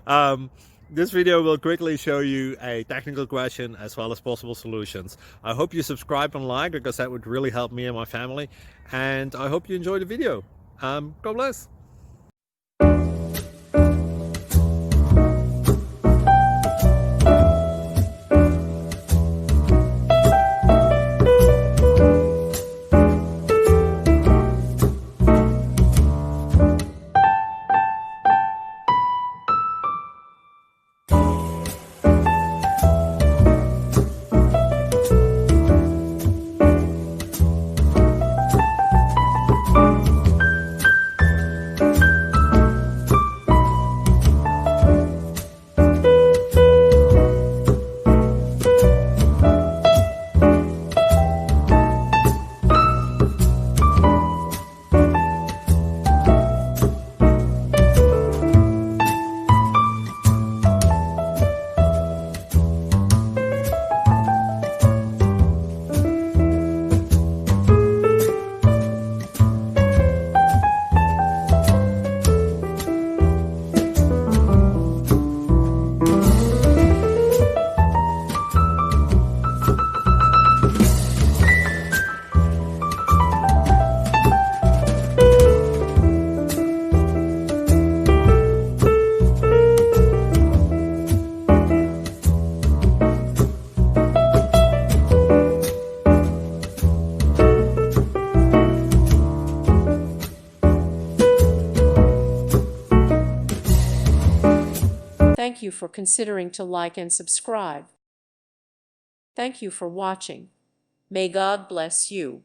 um, this video will quickly show you a technical question as well as possible solutions. I hope you subscribe and like, because that would really help me and my family. And I hope you enjoy the video. God bless. Thank you for considering to like and subscribe. Thank you for watching. May God bless you.